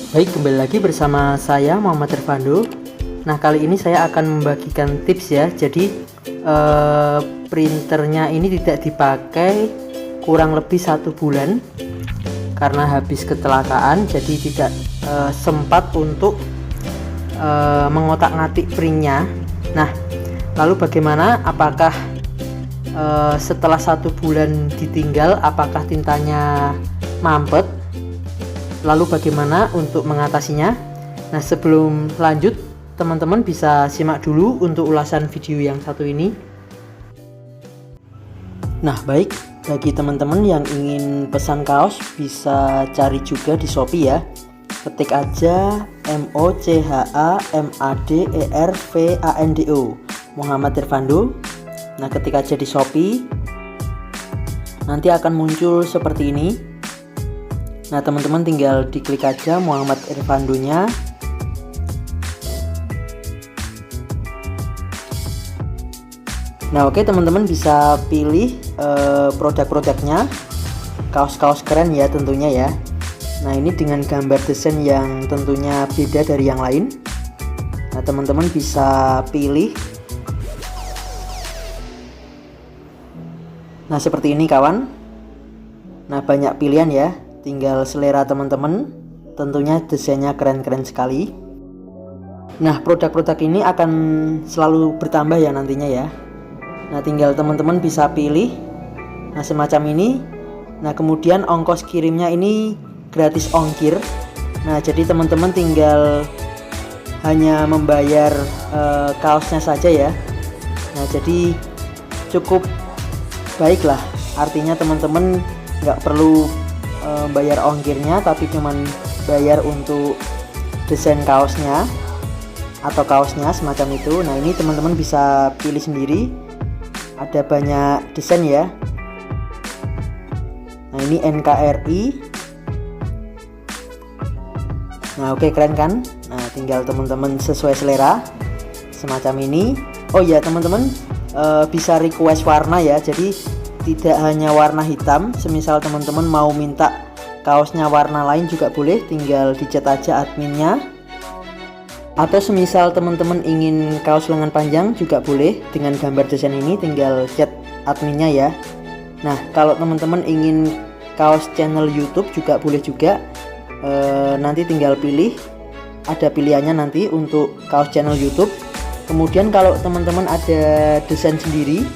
Baik, kembali lagi bersama saya Muhammad Irfando. Nah, kali ini saya akan membagikan tips ya. Jadi printernya ini tidak dipakai kurang lebih 1 bulan karena habis kecelakaan, jadi tidak sempat untuk mengotak-ngatik printnya. Nah, lalu bagaimana? Apakah setelah 1 bulan ditinggal, apakah tintanya mampet? Lalu bagaimana untuk mengatasinya? Nah, sebelum lanjut, teman-teman bisa simak dulu untuk ulasan video yang satu ini. Nah, baik, bagi teman-teman yang ingin pesan kaos bisa cari juga di Shopee ya. Ketik aja MOCHAMADERVANDO Muhammad Irfando. Nah, ketik aja di Shopee, nanti akan muncul seperti ini. Nah, teman-teman tinggal diklik aja Muhammad Irfando-nya. Nah, oke, teman-teman bisa pilih produk-produknya. Kaos-kaos keren ya tentunya ya. Nah, ini dengan gambar desain yang tentunya beda dari yang lain. Nah, teman-teman bisa pilih. Nah, seperti ini kawan. Nah, banyak pilihan ya. Tinggal selera teman-teman, tentunya desainnya keren-keren sekali. Nah, produk-produk ini akan selalu bertambah ya nantinya ya. Nah, tinggal teman-teman bisa pilih. Nah, semacam ini. Nah, kemudian ongkos kirimnya ini gratis ongkir. Nah, jadi teman-teman tinggal hanya membayar kaosnya saja ya. Nah, jadi cukup baik lah. Artinya teman-teman nggak perlu bayar ongkirnya, tapi cuman bayar untuk desain kaosnya atau kaosnya semacam itu. Nah, ini teman-teman bisa pilih sendiri, ada banyak desain ya. Nah, ini NKRI. Nah, oke, keren kan? Nah, tinggal teman-teman sesuai selera semacam ini. Oh ya teman-teman, bisa request warna ya, jadi tidak hanya warna hitam. Semisal teman-teman mau minta kaosnya warna lain juga boleh, tinggal dicat aja adminnya. Atau semisal teman-teman ingin kaos lengan panjang juga boleh dengan gambar desain ini, tinggal chat adminnya ya. Nah, kalau teman-teman ingin kaos channel YouTube juga boleh juga. Nanti tinggal pilih, ada pilihannya nanti untuk kaos channel YouTube. Kemudian kalau teman-teman ada desain sendiri,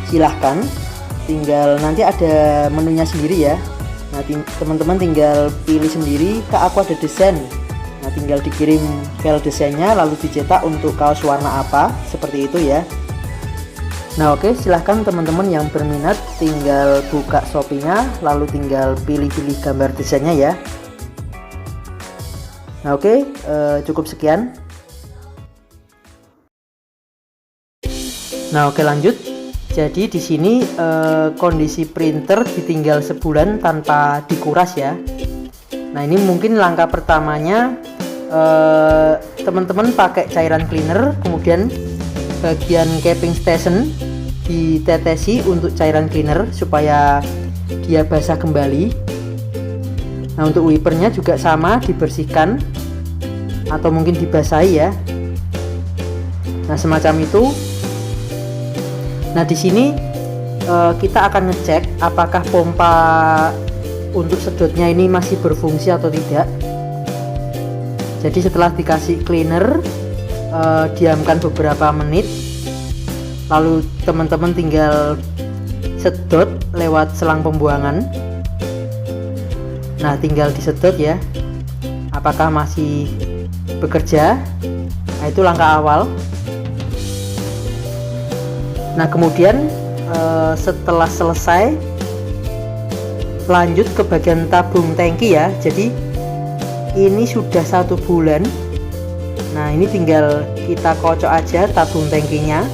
silahkan. Tinggal nanti ada menunya sendiri ya. Nah, teman-teman tinggal pilih sendiri, Kak, aku ada desain. Nah, tinggal dikirim file desainnya lalu dicetak untuk kaos warna apa, seperti itu ya. Nah, oke, silahkan teman-teman yang berminat tinggal buka Shopee-nya lalu tinggal pilih-pilih gambar desainnya ya. Nah, oke, cukup sekian. Nah, oke, lanjut. Jadi di sini kondisi printer ditinggal sebulan tanpa dikuras ya. Nah, ini mungkin langkah pertamanya teman-teman pakai cairan cleaner, kemudian bagian capping station ditetesi untuk cairan cleaner supaya dia basah kembali. Nah, untuk wipernya juga sama, dibersihkan atau mungkin dibasahi ya. Nah, semacam itu. Nah, di sini kita akan ngecek apakah pompa untuk sedotnya ini masih berfungsi atau tidak. Jadi setelah dikasih cleaner, diamkan beberapa menit, lalu teman-teman tinggal sedot lewat selang pembuangan. Nah, tinggal disedot ya, apakah masih bekerja. Nah, itu langkah awal. Nah, kemudian setelah selesai, lanjut ke bagian tabung tangki ya. Jadi ini sudah 1 bulan. Nah, ini tinggal kita kocok aja tabung tangkinya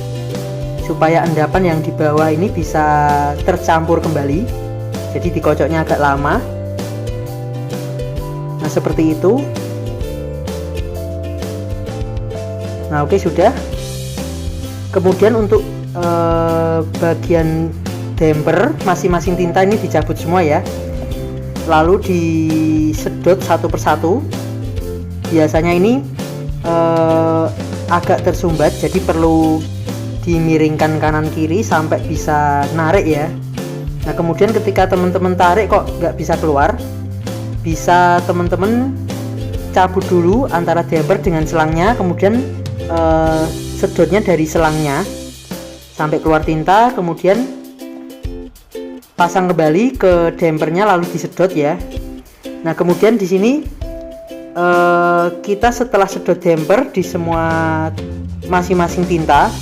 supaya endapan yang di bawah ini bisa tercampur kembali. Jadi dikocoknya agak lama. Nah, seperti itu. Nah, oke, sudah. Kemudian untuk bagian damper masing-masing tinta ini dicabut semua ya, lalu disedot satu persatu. biasanya ini agak tersumbat, jadi perlu dimiringkan kanan kiri sampai bisa narik ya. Nah kemudian ketika teman-teman tarik kok nggak bisa keluar, bisa teman-teman cabut dulu antara damper dengan selangnya, kemudian sedotnya dari selangnya sampai keluar tinta, kemudian pasang kembali ke dampernya lalu disedot ya. Nah kemudian di sini kita setelah sedot damper di semua masing-masing tinta,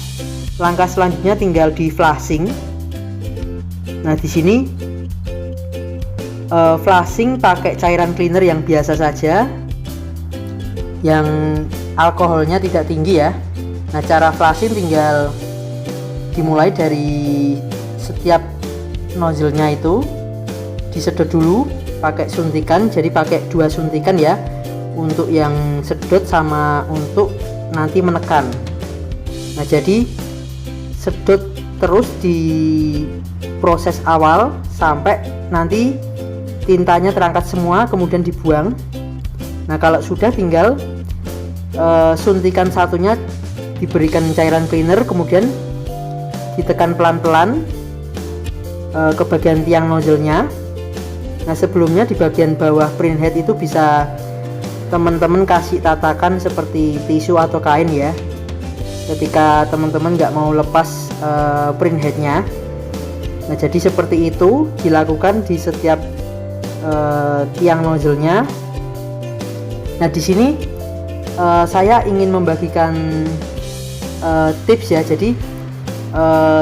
langkah selanjutnya tinggal di flashing. Nah di sini flashing pakai cairan cleaner yang biasa saja, yang alkoholnya tidak tinggi ya. Nah cara flashing tinggal dimulai dari setiap nozzle-nya itu disedot dulu pakai suntikan, jadi pakai 2 suntikan ya, untuk yang sedot sama untuk nanti menekan. Nah jadi sedot terus di proses awal sampai nanti tintanya terangkat semua kemudian dibuang. Nah kalau sudah tinggal suntikan satunya diberikan cairan cleaner, kemudian ditekan pelan-pelan ke bagian tiang nozzle-nya. Nah sebelumnya di bagian bawah printhead itu bisa teman-teman kasih tatakan seperti tisu atau kain ya, ketika teman-teman nggak mau lepas printheadnya. Nah jadi seperti itu dilakukan di setiap tiang nozzle-nya. Nah di sini saya ingin membagikan tips ya. Jadi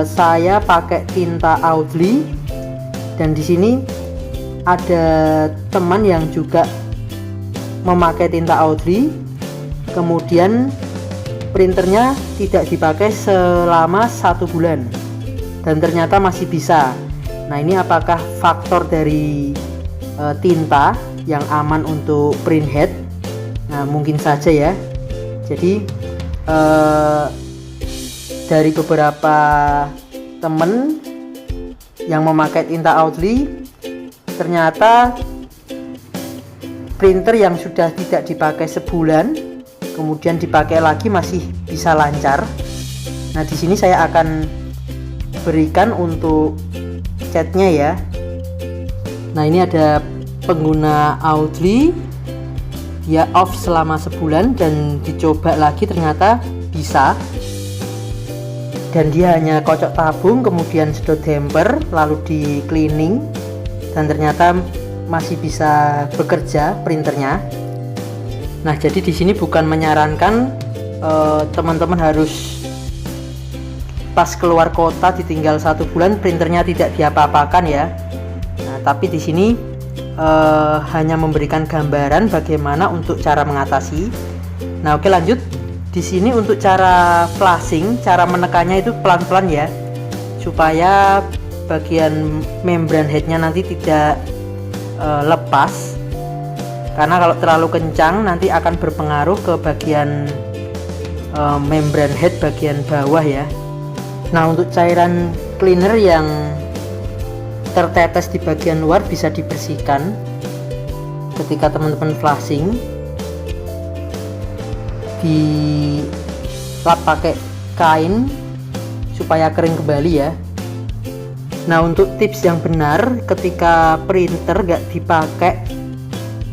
saya pakai tinta Audley, dan di sini ada teman yang juga memakai tinta Audley, kemudian printernya tidak dipakai selama 1 bulan dan ternyata masih bisa. Nah ini apakah faktor dari tinta yang aman untuk printhead? Nah mungkin saja ya. Jadi dari beberapa temen yang memakai tinta Audley, ternyata printer yang sudah tidak dipakai sebulan kemudian dipakai lagi masih bisa lancar. Nah di sini saya akan berikan untuk catnya ya. Nah ini ada pengguna Audley ya, off selama sebulan dan dicoba lagi ternyata bisa, dan dia hanya kocok tabung kemudian sedot damper lalu di cleaning dan ternyata masih bisa bekerja printernya. Nah jadi di sini bukan menyarankan teman-teman harus pas keluar kota ditinggal 1 bulan printernya tidak diapa-apakan ya. Nah tapi di sini hanya memberikan gambaran bagaimana untuk cara mengatasi. Nah oke lanjut. Di sini untuk cara flashing, cara menekannya itu pelan-pelan ya, supaya bagian membran headnya nanti tidak lepas, karena kalau terlalu kencang nanti akan berpengaruh ke bagian membran head bagian bawah ya. Nah untuk cairan cleaner yang tertetes di bagian luar bisa dibersihkan ketika teman-teman flashing, dilap pakai kain supaya kering kembali ya. Nah untuk tips yang benar ketika printer gak dipakai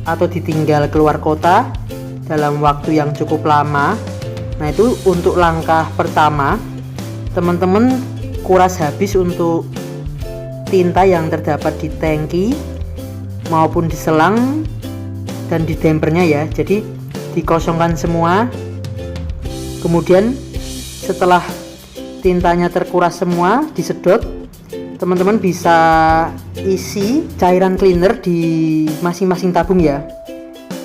atau ditinggal keluar kota dalam waktu yang cukup lama, nah itu untuk langkah pertama teman-teman kuras habis untuk tinta yang terdapat di tangki maupun di selang dan di dampernya ya. Jadi dikosongkan semua, kemudian setelah tintanya terkuras semua disedot, teman-teman bisa isi cairan cleaner di masing-masing tabung ya,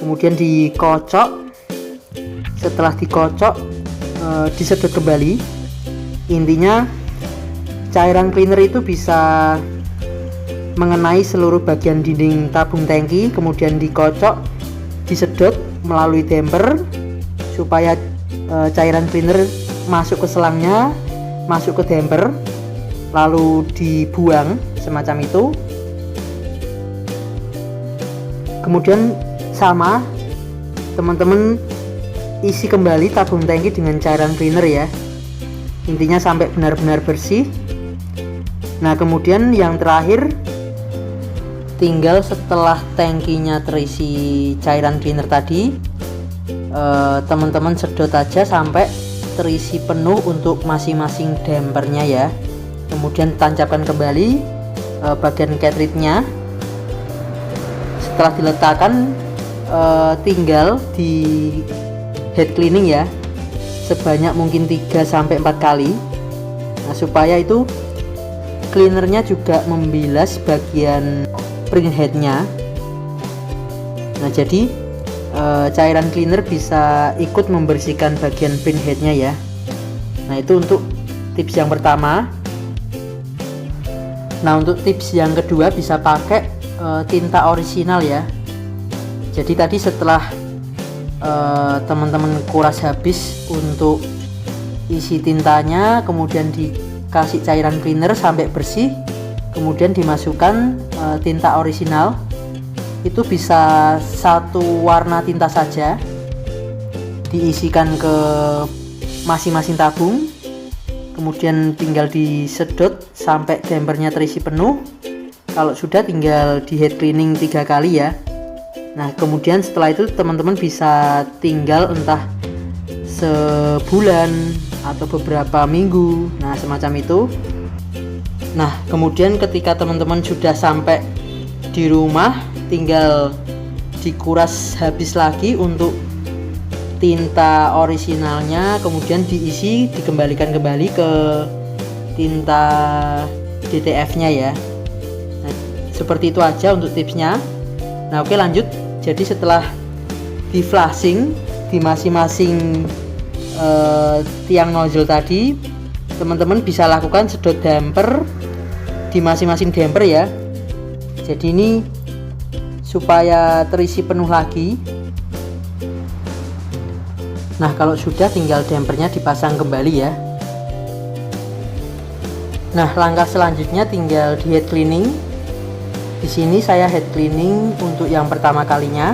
kemudian dikocok. Setelah dikocok disedot kembali. Intinya cairan cleaner itu bisa mengenai seluruh bagian dinding tabung tangki, kemudian dikocok, disedot melalui damper supaya cairan cleaner masuk ke selangnya, masuk ke damper, lalu dibuang semacam itu. Kemudian sama teman-teman isi kembali tabung tangki dengan cairan cleaner ya, intinya sampai benar-benar bersih. Nah kemudian yang terakhir, tinggal setelah tangkinya terisi cairan cleaner tadi, teman-teman sedot aja sampai terisi penuh untuk masing-masing dampernya ya. Kemudian tancapkan kembali bagian cartridge-nya. Setelah diletakkan, tinggal di head cleaning ya, sebanyak mungkin 3-4 kali. Nah supaya itu cleanernya juga membilas bagian spring headnya. Nah jadi cairan cleaner bisa ikut membersihkan bagian spring headnya ya. Nah itu untuk tips yang pertama. Nah untuk tips yang kedua bisa pakai tinta orisinal ya. Jadi tadi setelah teman-teman kuras habis untuk isi tintanya, kemudian dikasih cairan cleaner sampai bersih, kemudian dimasukkan tinta orisinal. Itu bisa satu warna tinta saja, diisikan ke masing-masing tabung, kemudian tinggal disedot sampai dampernya terisi penuh. Kalau sudah tinggal di head cleaning 3 kali ya. Nah kemudian setelah itu teman-teman bisa tinggal entah sebulan atau beberapa minggu, nah semacam itu. Nah kemudian ketika teman-teman sudah sampai di rumah, tinggal dikuras habis lagi untuk tinta orisinalnya, kemudian diisi, dikembalikan kembali ke tinta DTF nya ya. Nah, seperti itu aja untuk tipsnya. Nah oke lanjut. Jadi setelah di flashing di masing-masing tiang nozzle tadi, teman-teman bisa lakukan sedot damper di masing-masing damper ya. Jadi ini supaya terisi penuh lagi. Nah kalau sudah tinggal dampernya dipasang kembali ya. Nah langkah selanjutnya tinggal di head cleaning. Di sini saya head cleaning untuk yang pertama kalinya.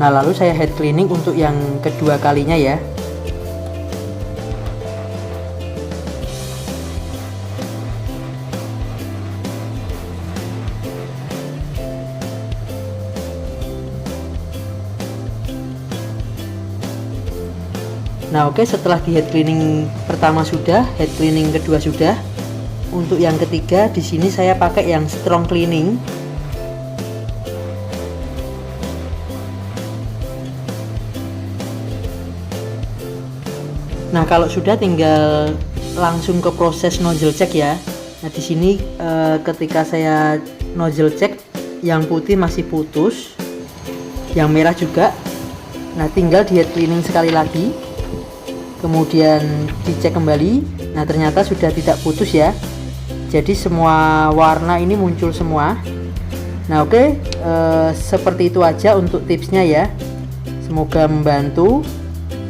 Nah lalu saya head cleaning untuk yang kedua kalinya ya. Nah oke, setelah di head cleaning pertama sudah, head cleaning kedua sudah, untuk yang ketiga di sini saya pakai yang strong cleaning. Nah kalau sudah tinggal langsung ke proses nozzle check ya. Nah di sini ketika saya nozzle check, yang putih masih putus, yang merah juga. Nah tinggal di head cleaning sekali lagi, kemudian dicek kembali. Nah ternyata sudah tidak putus ya. Jadi semua warna ini muncul semua. Nah oke, seperti itu aja untuk tipsnya ya. Semoga membantu.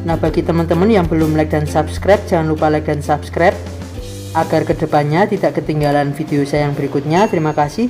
Nah bagi teman-teman yang belum like dan subscribe, jangan lupa like dan subscribe agar kedepannya tidak ketinggalan video saya yang berikutnya. Terima kasih.